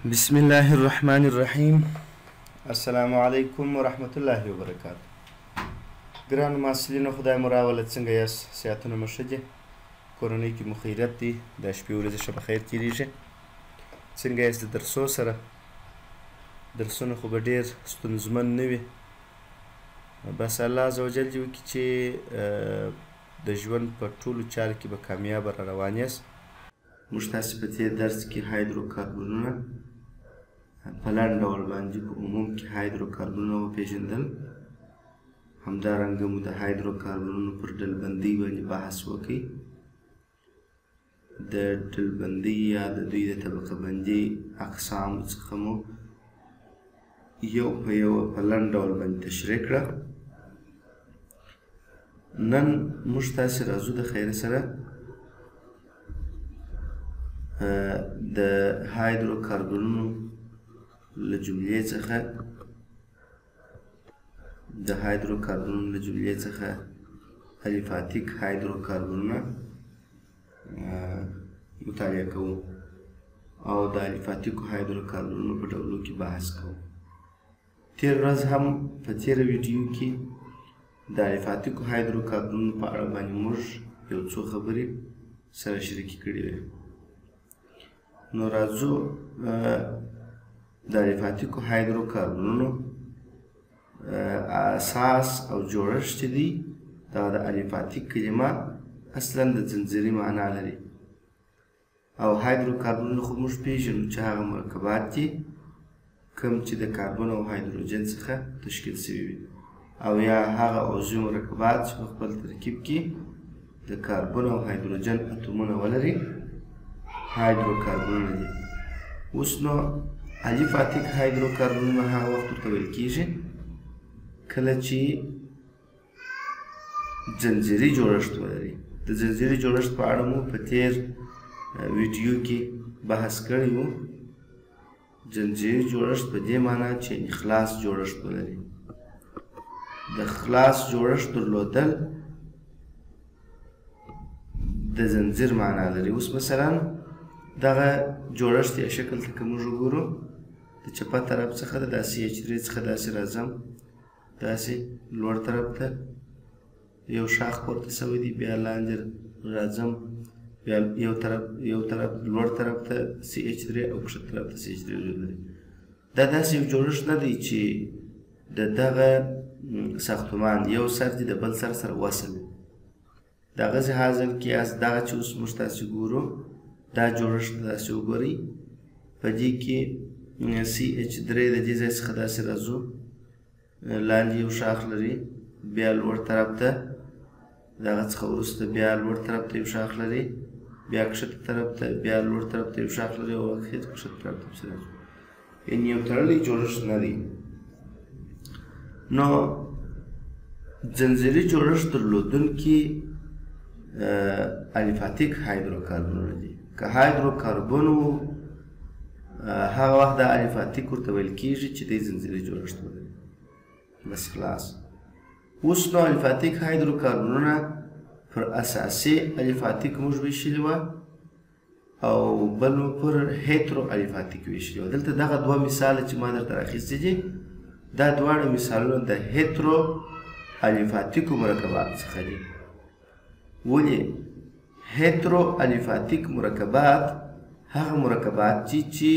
بسم الله الرحمن الرحیم. السلام علیکم ورحمت الله وبرکاته. ګرانو محصلینو، خدای مو راوله، څنګه یاست؟ صحتونه مو ښه دي؟ کورنۍ کې مو خیریت دی؟ دا شپې ورځې ښه په خیر تېرېږي؟ څنګه یاست د درسو سره؟ درسونه خو به ډېر ستونزمن نه وي. بس الله عز وجل دې وکړي چې د ژوند په ټولو چارو کې به کامیابه را روان یاست. موږ تاسې په تېر درس کې هایدروکاربنونه په لنډ ډول باندې په عموم کې هایدروکاربنونه وپېژندل. همدارنګه مو د هایدروکاربنونو پر ډلبندۍ باندې بحث وکړ. د ډلبندۍ یا د دوی د طبقه بندۍ اقسامو څخه مو یو په یوه په لنډ ډول باندې تشریح کړه. نن موږ تاسې راځو د خیر سره د هایدروکاربنونو له جملې څخه الیفاتیک هایدروکاربنونه مطالعه کوو او د الیفاتیکو هایدروکاربنونو په ډولو کې بحث کوو. تېره ورځ هم په تېره ویډیو کې د الیفاتیکو هایدروکاربنونو په اړه باندې موږ یو څو خبرې سره شریکې کړې وې. نو راځو د الیفاتیکو هایدروکاربنونو اساس او جوړښت چې دی دا د الیفاتیک کلمه اصلا د ځنځیري معنا لري او هایدروکاربنونه خو موږ پېژنو چې هغه مرکبات دي کوم چې د کاربن او هایدروجن څخه تشکیل شوي وي او یا هغه عضوي مرکبات چې په خپل ترکیب کې د کاربن او هایدروجن اتومونه ولري هایدروکاربنونه دي. اوس نو الیفاتیک هایدروکاربنونه هغه وخت ورته ویل کېږي کله چې ځنځیري جوړښت ولري. د ځنځیري جوړښت په اړه مو په تېر ویډیو کې بحث کړی و. ځنځیري جوړښت په دې معنا چې خلاص جوړښت ولري. د خلاص جوړښت درلودل د ځنځیر معنا لري. اوس مثلا دغه جوړښت یا شکل ته که موږ وګورو د چپه طرف څخه د CH3 څخه داسې راځم، داسې لوړ طرف ته یو شاخ پورته سوی دی، بیا لاندې راځم، بیا یو طرف لوړ طرف ته CH3 او کښته طرف ته CH3 لري. دا داسې یو جوړښت نه دی چې د دغه ساختمان یو سر دی د بل سر سره وصل وي. دغسې حاصل کیاس دغه چې اوس موږ تاسې ګورو دا جوړښت داسې وګورئ. په دې کې CH3 د دې ځای څخه داسې راځو، لاندې یو شاخ لري، بیا لوړ طرف ته دغه څخه وروسته بیا لوړ طرف ته یو شاخ لري، بیا کښته طرف ته بیا لوړ طرف ته یو شاخ لري او اخر کښته طرف ته پسې راځو. یعنې یو تړلی جوړښت نه دی. نو ځنځیري جوړښت درلودونکي الیفاتیک هایدروکاربنونه دي. که هایدروکاربن وو هغه وخت دا الیفاتیک ورته ویل کېږي چې دی ځنځیري جوړښت ولري. بس خلاص. اوس نو الیفاتیک هایدروکاربنونه پر اساسي الیفاتیک موږ ویشلي وه او بل مو پر هیترو الیفاتیک ویشلي وه. دلته دغه دوه مثاله چې ما درته راخیستي دي دا دواړه مثالونه د هیترو الیفاتیکو مرکبات څخه دي. ولې هیترو الیفاتیک مرکبات هغه مرکبات دي چې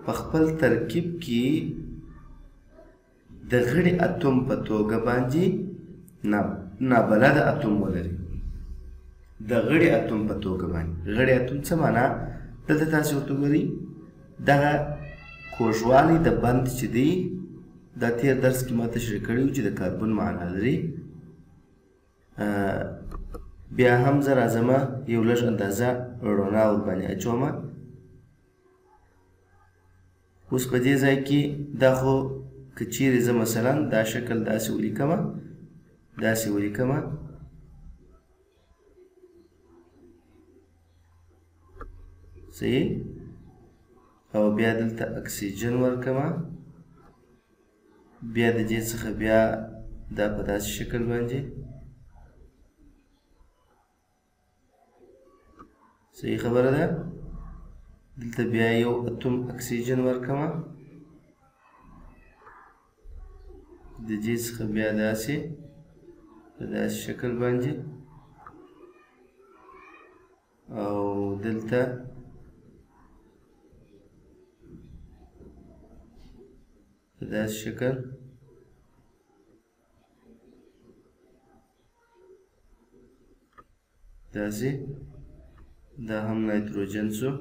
په خپل ترکیب کې د غړي اتوم په توګه باندې نابلده اتوم ولري. د غړي اتوم په توګه باندې. غړي اتوم څه معنا؟ دلته تاسې ورته وګورئ دغه کوږوالی د بند چې دی دا تېر درس کې ما تشریح کړی و چې د کاربن معنا لري. بیا هم زه راځمه یو لږ اندازه رڼا ورباندې اچومه. اوس په دې ځای کې دا خو که چیرې زه مثلا دا شکل داسې ولیکمه صحیح، او بیا دلته اکسیجن ورکمه، بیا د دې څخه بیا دا په داسې شکل باندې صحیح خبره ده. دلته بیا یو اتوم اکسیجن ورکومه د دې څخه بیا داسې په داسې شکل باندې او دلته په داسې شکل داسې دا هم نایتروجن شو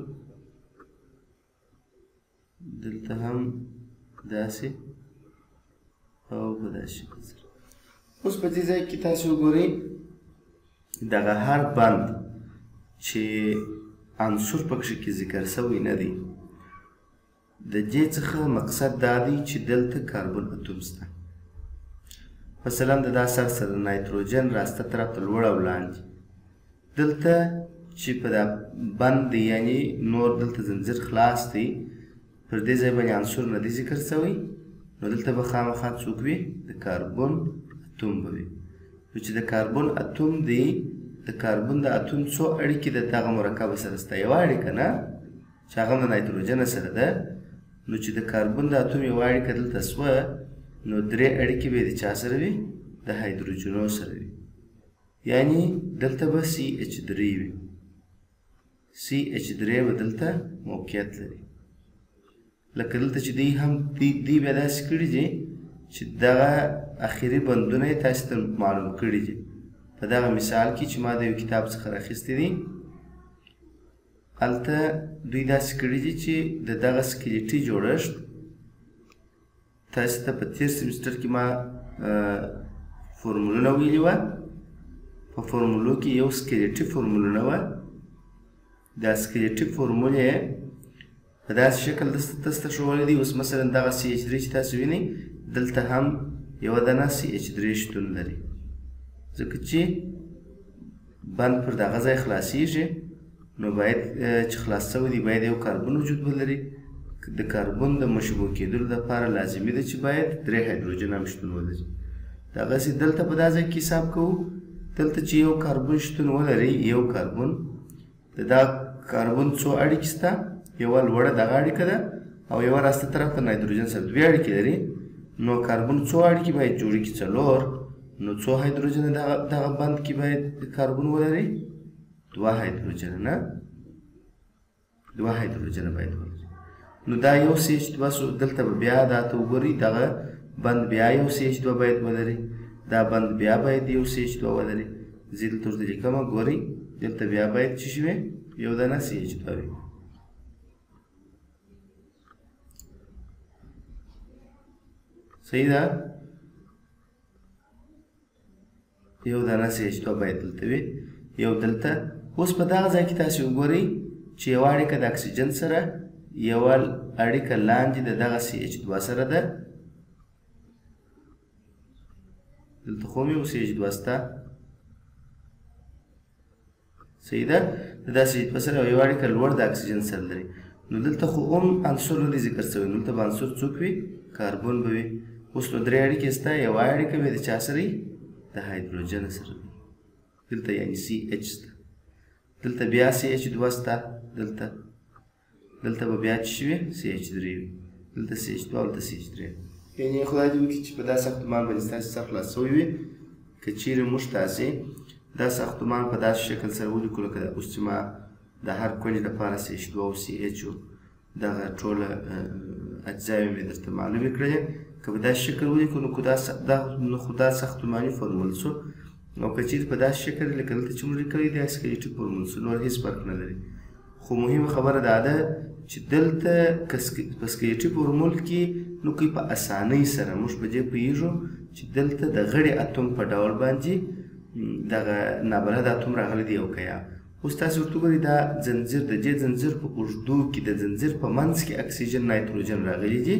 دلته هم داسې او په داسې شکل سره اوس په دې ځای کې تاسو وګورئ دغه هر بند چې عنصر پکښې کې ذکر شوی نه دی د دې څخه مقصد دا دی چې دلته کاربن اتوم شته مثلا د دا سر سره نایتروجن راسته طرف ته لوړ او لاندې دلته چې په دا بند دی یعنې نور دلته زنځیر خلاص دی پر دې ځای باندې عنصر نه دی ذکر شوی نو دلته به خامخا څوک وي د کاربن اتوم به وي نو چې د کاربن اتوم دی د کاربن د اتوم څو اړیکې د دغه مرکب سره شته یوه اړیکه نه چې هغه هم د نایتروجن سره ده نو چې د کاربن د اتوم یوه اړیکه دلته شوه نو درې اړیکې به یې د چا سره وي د هایدروجنو سره وي یعنی دلته به CH3 وي CH3 به دلته موقعیت لري لکه دلته چې دی هم دی بیا داسې کړي دي چې دغه اخري بندونه یې تاسو ته معلوم کړي دي په دغه مثال کې چې ما د یو کتاب څخه راخیستی دي هلته دوی داسې کړي دي چې د دغه سکلیټي جوړښت تاسو ته په تیر سمستر کې ما فورمولونه ویلي وه په فورمولو کې یو سکلیټي فورمولونه وه دا سکلیټي فورمول یې په داسې شکل تاسو ته ښوولی دی اوس مثلا دغه CH3 چې تاسو وینئ دلته هم یوه دانه CH3 شتون لري ځکه چې بند پر دغه ځای خلاصیږي نو باید چې خلاص شوی دی باید یو کاربن وجود ولري د کاربن د مشبوع کېدلو لپاره لازمي ده چې باید درې هایدروجن هم شتون ولري دغسې دلته په دا ځای کې حساب کوو دلته چې یو کاربن شتون ولري یو کاربن د دا کاربن څو اړیکې شته یوه لوړه دغه اړیکه ده او یوه راسته طرف ته نایتروجن سره دوې اړیکې لري نو کاربن څو اړیکې باید جوړې کړي څلور نو څو هایدروجن دغه بند کې باید کاربن ولري دوه هایدروجن نه دوه هایدروجن باید ولري نو دا یو CH2 دلته به بیا دا ته وګورئ دغه بند بیا یو CH2 باید ولري دا بند بیا باید یو CH2 ولري زه دلته ورته لیکمه ګورئ دلته بیا باید څه شي وي یو دانه CH2 وي صحیح ده یو دانه CH2 باید دلته وي یو دلته اوس په دغه ځای کې تاسو وګورئ چې یوه اړیکه د اکسیجن سره یوه اړیکه لاندې د دغه CH2 سره ده دلته خو مې یو CH2 شته صحیح ده د دا CH2 سره یوه اړیکه لوړ د اکسیجن سره لري نو دلته خو هم عنصر نه دی ذکر شوی نو دلته به عنصر څوک وي کاربن به وي اوس نو درې اړیکې شته یوه اړیکه به د چا سره وي د هایدروجن سره وي دلته یعنې CH شته دلته بیا CH2 شته دلته به بیا څه شي وي CH3 وي دلته CH2 او دلته CH3 یعنې خدای دې وکړي چې په دا ساختمان باندې ستاسې سر خلاص شوی وي که چیرې موږ تاسې دا ساختمان په داسې شکل سره ولیکو لکه اوس چې ما د هر کونج لپاره CH2 او CH دغه ټوله اجزاوې مې درته معلومې کړلې که په داسې شکل ولیکو نو خو دا ساختماني فورمول شو او که چیرې په داسې شکل لکه دلته چې موږ لیکلی دا سکلیټي فورمول شو نور هېڅ فرق نه لري خو مهمه خبره دا ده چې دلته په سکلیټي فورمول کې نو کوي په اسانۍ سره موږ په دې پوهېږو چې دلته د غړي اتوم په ډول باندې دغه نابلد اتوم راغلی دی او که یا اوس تاسو ورته وګورئ دا ځنځیر د دې ځنځیر په اوږدو کې د ځنځیر په منځ کې اکسیجن نایتروجن راغلي دي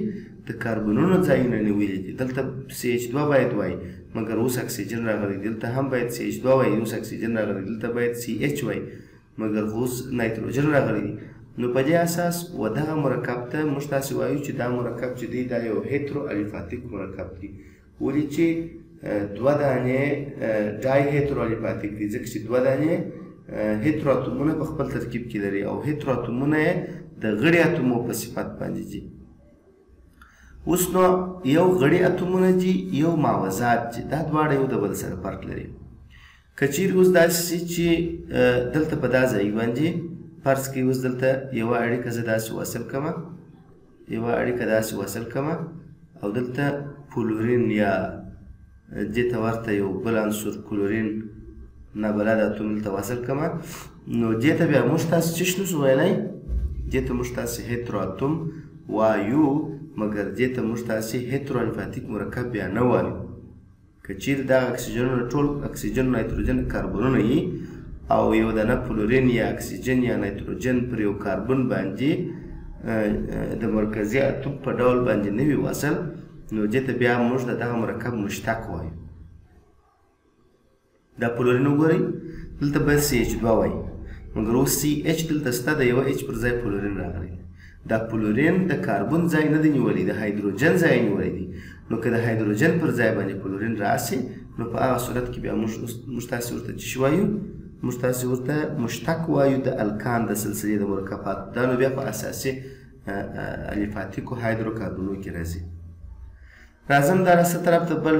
د کاربنونو ځایونه نیولي دي دلته CH2 باید وای مګر اوس اکسیجن راغلی دلته هم باید CH2 وای اوس اکسیجن راغلی دلته باید CH وای مګر اوس نایتروجن راغلی دي نو په دې اساس و دغه مرکب ته موږ تاسې وایو چې دا مرکب چې دی دا یو هیترو الیفاتیک مرکب دی ولې چې دوه دانې ډای هیترو الیفاتیک دي ځکه چې دوه دانې هیترو اتومونه په خپل ترکیب کې لري او هیترو اتومونه یې د غړي اتومو په صفت باندې ځي. اوس نو یو غړي اتومونه دي یو معوضات دي، دا دواړه یو د بل سره فرق لري. که چیرې اوس داسې شي چې دلته په دا ځای باندې فرض کړئ اوس دلته یوه اړیکه زه داسې وصل کړمه، یوه اړیکه داسې وصل کړمه او دلته فلورین یا دې ته ورته یو بل عنصر کلورین نابلد اتوم دلته وصل کړمه، نو دې ته بیا موږ تاسې څه شي نشو ویلی؟ دې ته موږ تاسې هیترو اتوم وایو، مګر دې ته موږ تاسې هیترو الفاتیک مرکب بیا نه وایو. که چیرې دغه اکسیجنونه ټول اکسیجن نایتروجن کاربنونه وي او یو دانه فلورین یا اکسیجن یا نایتروجن پر یو کاربن باندې د مرکزي اتوم په ډول باندې نه وي وصل، نو دې ته بیا موږ د دغه مرکب مشتق وایو. دا فلورین وګورئ دلته باید CH2 وایي، مګر اوس CH دلته شته د یوه H پر ځای فلورین راغلی. دا فلورین د کاربن ځای نه دی نیولی، د هایدروجن ځای نیولی دی. نو که د هایدروجن پر ځای باندې فلورین راسي، نو په هغه صورت کې بیا موږ تاسې ورته څه شي وایو؟ موږ تاسې ورته مشتق وایو د الکان د سلسلې د مرکباتو. دا نو بیا په اساسي الفاتیکو هایدروکاربنو کې راځي. راځم دا راسته طرف ته بل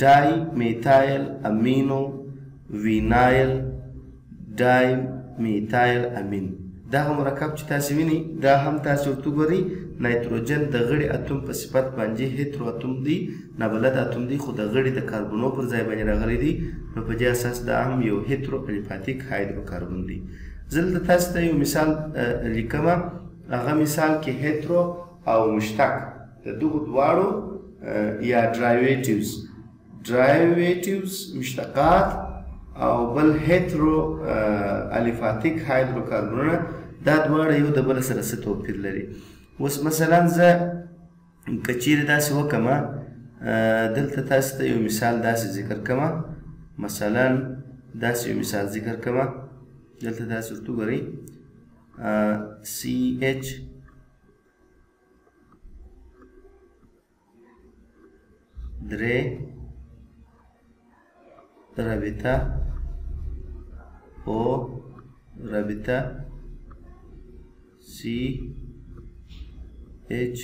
ډای میتایل امینو وینایل ډای میتایل امین. دغه مرکب چې تاسې وینئ دا هم تاسې ورته وګورئ نایتروجن د غړي اتوم په صفت باندې هیترو اتوم دی، نابلد اتوم دی، خو د غړي د کاربنو پر ځای باندې راغلی دی، نو په دې اساس دا هم یو هیترو الفاتیک هایدروکاربن دی. زه دلته تاسو ته یو مثال لیکمه، هغه مثال کې هیترو او مشتق د دغو دواړو یا ډرایویټیوز مشتقات او بل هیترو الفاتیک هایدروکاربنونه، دا دواړه یو د بل سره څه توپیر لري. اوس مثلا زه که چیرې داسې وکړمه، دلته تاسو ته یو مثال داسې ذکر کړمه، مثلا داسې یو مثال ذکر کړمه، دلته تاسو ورته وګورئ CH درې رابطه او رابطه CH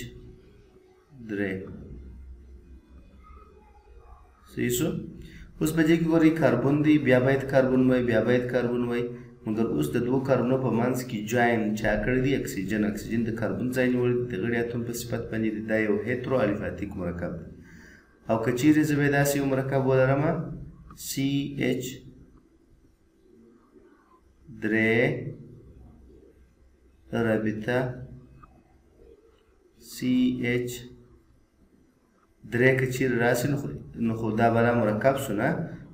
درې. صحیح شو؟ اوس په دې کې ګورئ کاربن دی، بیا باید کاربن وای، بیا باید کاربن وای، مګر اوس د دوو کاربنو په منځ کې جاین چا کړی دی؟ اکسیجن. اکسیجن د کاربن ځای نیولی دی، د غړي اتوم په صفت باندې دی. دا یو هیترو الفاتیک مرکب دی. او که چیرې زه بیا داسې یو مرکب ولرمه CH درې رابطه CH درې که چیرې راسي نو خو دا بلا مرکب شو نه،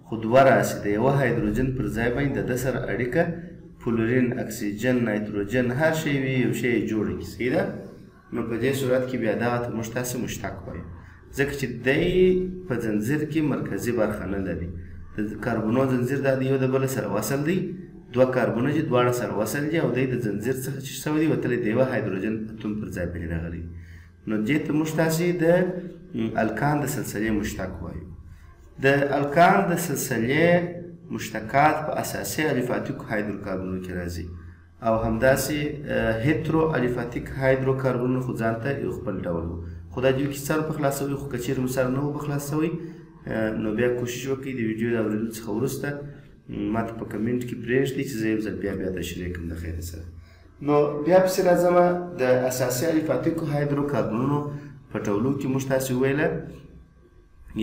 خو دوه راسي، د یوه هایدروجن پر ځای باندې د ده سره اړیکه فلورین، اکسیجن، نایتروجن هر شی وي، یو شی یې جوړ کړي. صحیح ده؟ نو په دې صورت کې بیا دغه ته موږ تاسې مشتق وایو، ځکه چې دی په ځنځیر کې مرکزي برخه نه لري. د کاربنو ځنځیر دا د یو د بل سره وصل دی، دوه کاربنونه چې دواړه سره وصل دي او دی د ځنځیر څخه چې شوی دی وتلی د یوه هایدروجن اتوم پر ځای باندې راغلی. نو دې ته موږ تاسې د الکان د سلسلې مشتق وایو. د الکان د سلسلې مشتقات په اساسي الفاتیکو هایدروکاربنونو کې راځي او همداسې هیترو الفاتیک هایدروکاربنونه خو ځان ته یو خپل ډول و. خو دا دوی کې سر په خلاصوي، خو که چیرې مو سر نه و په خلاصوي نو بیا کوشش وکړئ د ویډیو د اورېدو څخه وروسته ما ته په کمنټ کې پرېږدئ چې زه یو ځل بیا تشریح کړم د خیر سره. نو بیا پسې راځمه د اساسي الفاتیکو هایدروکاربنونو په ډولو کې موږ تاسې وویله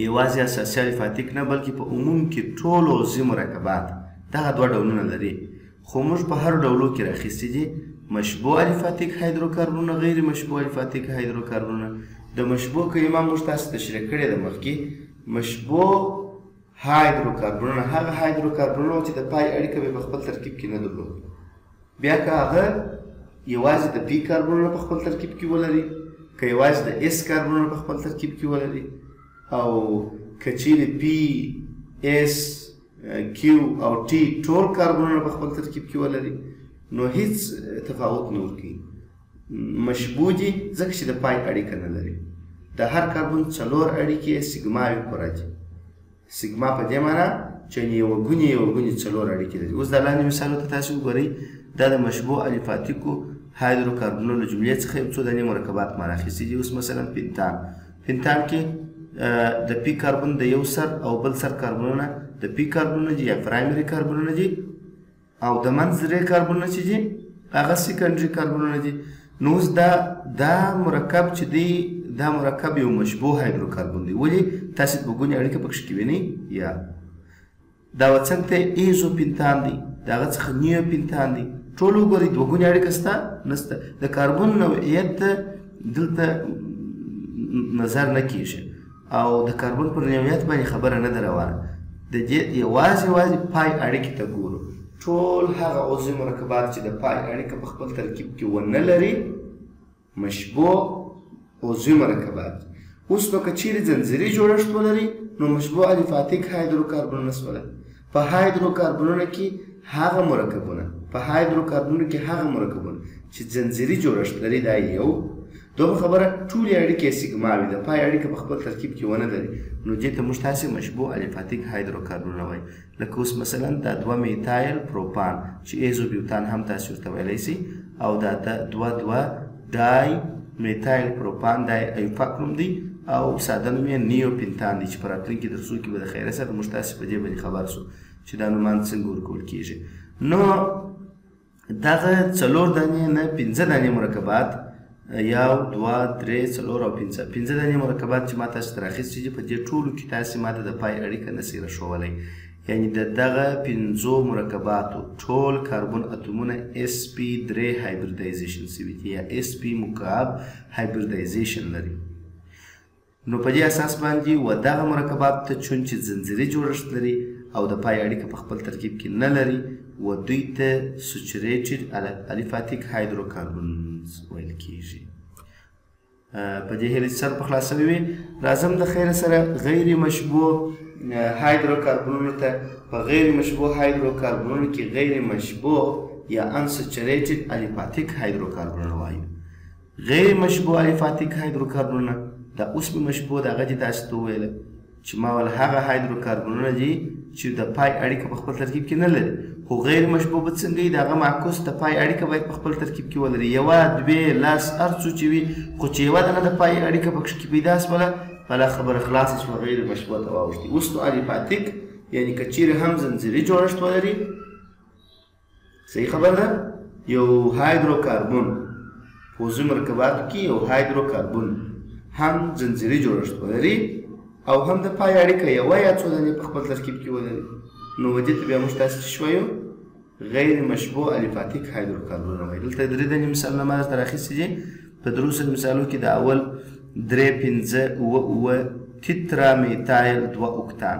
یوازې اساسي الفاتیک نه بلکې په عموم کې ټول عضوي مرکبات دغه دوه ډولونه لري، خو موږ په هر ډولو کې راخیستي دي مشبوع الفاتیک هایدروکاربنونه، غیر مشبوع الفاتیک هایدروکاربنونه. د مشبوع کلمه موږ تاسو تشریح کړې ده مخکې. مشبوع هایدروکاربنونه هغه هایدروکاربنونه چې د پای اړیکه به په خپل ترکیب کې نه درلود، بیا که هغه یوازې د پی کاربنونه په خپل ترکیب کې ولري، که یوازې د اس کاربنونه په خپل ترکیب کې ولري، او که چیرې پی اس کیو او ټي ټول کاربنونه په خپل ترکیب کې ولري، نو هیڅ تفاوت نه ورکوي. مشبوع دي ځکه چې د پای اړیکه نه لري. د هر کاربن څلور اړیکې سیګماوي پوره دي. سیګما په دې معنی چې یوه ګونې څلور اړیکې لري. اوس دا لاندې مثالو ته تاسې وګورئ، دا د مشبوع الفاتیکو هایدروکاربنونو له جملې څخه یو څو دانې مرکبات مار اخیستي دي. اوس مثلا پنتان کې د پی کاربن د یو سر او بل سر کاربنونه د پی کاربنونه دي یا پرایمري کاربنونه دي او د منځ درې کاربنونه چې دي هغه سیکنډري کاربنونه دي. نو اوس دا مرکب چې دی دا مرکب یو مشبوه هایدروکاربن دی. ولې تاسې دوه ګونې اړیکه پکښې کې وینئ یا دا څنګه ته ایزوپنتان دی د هغه څخه نیوپنتان دی. ټول وګورئ دوه ګونې اړیکه شته نشته. د کاربن نوعیت دلته نظر نه کیږي او د کاربن پر نوعیت باندې خبره نه ده روانه. د دې یوازې پای اړیکې ته ګورو. ټول هغه عضوي مرکبات چې د پای اړیکه په خپل ترکیب کې ونه لري مشبوه عضوي مرکبات. اوس نو که چیرې ځنځیري جوړښت ولري نو مشبوه الفاتیک هایدروکاربنونه شول. په هایدروکاربنونو کې هغه مرکبونه چې ځنځیري جوړښت لري دا یو دوه خبره ټولې اړیکې سیګما وي د پای اړیکه په خپل ترکیب کې ونه لري نو دې ته موږ تاسې مشبوه الفاتیک هایدروکاربنونه وایي. لکه اوس مثلا دا 2 میتایل پروپان چې ایزوبیوتان هم تاسې ورته ویلی سي او دا 2 ډای میتایل پروپان دا ایوپاک نوم دی او ساده نوم یې نیوپنتان دی چې په راتلونکي درسو کې به د خیره سره موږ تاسې په دې باندې خبر سو چې دا نومان څنګه ورکول کېږي. نو دغه 4 دانې نه 5 دانې مرکبات یو 2 3 4 او 5 دانې مرکبات چې ما تاسو ته راخیستي دي په دې ټولو کې تاسې ماته د پای اړیکه نسئ راښولی. یعنې د دغه 5 مرکباتو ټول کاربن اتومونه sp3 هایبریدایزیشن شوي دي یا sp مکعب هایبریدایزیشن لري. نو په دې اساس باندې و دغه مرکبات ته چون چې ځنځیري جوړښت لري او د پای اړیکه په خپل ترکیب کې نه لري و دوی ته سچریټډ الفاتیک هایدروکاربنز ویل کېږي. په دې هیلې سره په خلاصوي وي راځم د خیره سره غیر مشبوه هایدروکاربنونو ته. په غیر مشبوه هایدروکاربنونو کې غیر مشبوه یا انسچریټډ الفاتیک هایدروکاربنونه وایو. غیر مشبوه الفاتیک هایدروکاربنونه دا اوس مې مشبوه د هغه دي تاسو ته وویله چې ما ول هغه هایدروکاربنونه دي چې د پای اړیکه په خپل ترکیب کې نه لري. خو غیر مشبوه به څنګه وي د هغه معکوس د پای اړیکه باید په خپل ترکیب کې ولري. یوه 2 لاس هر څو چې وي خو چې یوه دانه د پای اړیکه پکښې کې پیدا شوله بله خبره خلاصه شوه غیر مشبوه ته واوښتي. اوس نو الفاتیک یعنې که چیرې هم ځنځیري جوړښت ولري صحیح خبر ده یو هایدروکاربن په عضوي مرکباتو کې یو هایدروکاربن هم ځنځیري جوړښت ولري او هم د پای اړیکه یوه یا څو دانې په خپل ترکیب کې ولري نو دې ته بیا موږ تاسې څه شویو غیر مشبوه الفاتیک هایدروکاربنونه وایي. دلته 3 دانې مثالونه ما درته راخیستي دي. په دروسو مثالو کې د اول 3 5 اوه تیترا میتایل 2 اوکتان.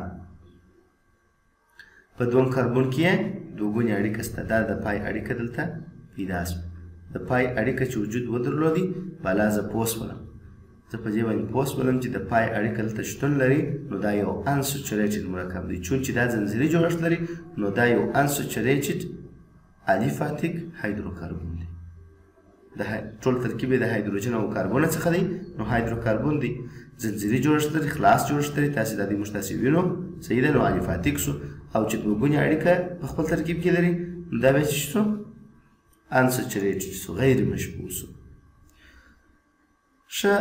په دوم کاربن کې یې دوه ګونې اړیکه شته. دا د پای اړیکه دلته پیدا شوه. د پای اړیکه چې وجود ودرلودي بالا زه پوه شولم. زه په دې باندې پوه شولم چې د پای اړیکه دلته شتون لري نو دا یو انسچریټډ مرکب دی. چون چې دا ځنځیري جوړښت لري نو دا یو انسچریټډ الفاتیک هایدروکاربن دی. د ټول ترکیب د هایدروجن او کاربن څخه دی نو هایدروکاربن دی. ځنځیري جوړښت لري خلاص جوړښت لري تاسې دا دې موږ تاسې وینو صحیح ده. نو الفاتیک سو او چې دوه ګونې اړیکه په خپل ترکیب کې لري نو دا بیا څه شو انسچریټډ سو غیر مشبوه سو. ښه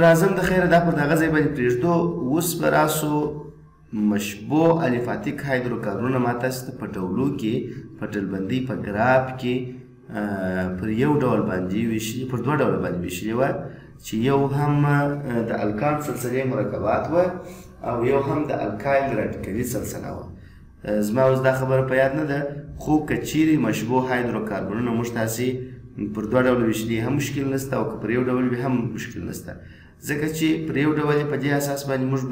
راځم د خیره دا پر دغه ځای باندې پرېږدو. اوس به راسو مشبوه الفاتیک هایدروکاربنونه ما تاسې ته په ډولو کې په ډلبندۍ په ګراف کې پر یو ډول باندې ویشلي پر 2 ډوله باندې ویشلي وه چې یو هم د الکان سلسلې مرکبات وه او یو هم د الکایل راډیکلي سلسله وه. زما اوس دا خبره په یاد نه ده خو که چیرې مشبوه هایدروکاربنونه موږ تاسې پر 2 ډوله ویشلي هم مشکل نشته او که پر یو ډول وي هم مشکل نشته ځکه چې پر یو ډول په دې اساس باندې موږ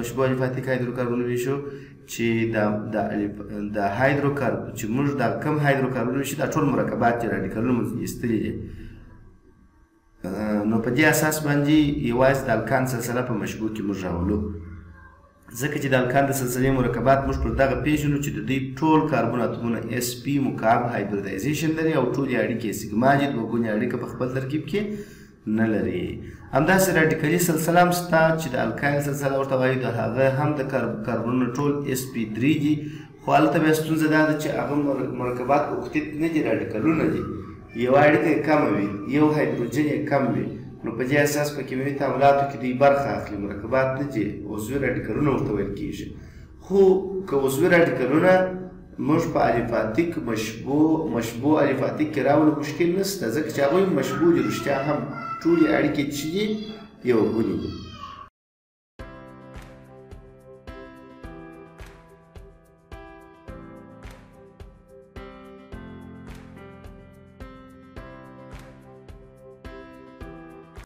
مشبوه الفاتیک هایدروکاربن ویشو چې د هایدروکاربن چې موږ دا کم هایدروکاربن ویشي دا ټول مرکبات چې راډیکلونه مو ایستلي دي نو په دې اساس باندې یوازې د الکان سلسله په مشبوه کې موږ راولو ځکه چې د الکان د سلسلې مرکبات موږ پر دغه پېژنو چې د دوی ټول کاربن اتومونه sp مکعب هایبریدایزیشن لري او ټولې اړیکې سیګما دي. دوه ګونې اړیکه په خپل ترکیب کې نه لري. همداسې راډیکلي سلسله هم شته چې د الکایل سلسله ورته وایي د هغه هم د کاربنونو ټول sp3 دي خو هلته بیا ستونزه دا ده چې هغه مرکبات اوکتیت نه دي راډیکلونه دي یوه اړیکه یې کمه وي، یو هایدروجن یې کم وي، نو په دې اساس په کیمیاوي تعاملاتو کې دوی برخه اخلي. مرکبات نه دي، عضوي راډیکلونه ورته ویل کېږي. خو که عضوي راډیکلونه موږ په الفاتیک مشبوع الفاتیک کې راولو مشکل نشته، ځکه چې هغوی مشبوع دي. رښتیا هم ټولې اړیکې چې دي یو ګونې دي.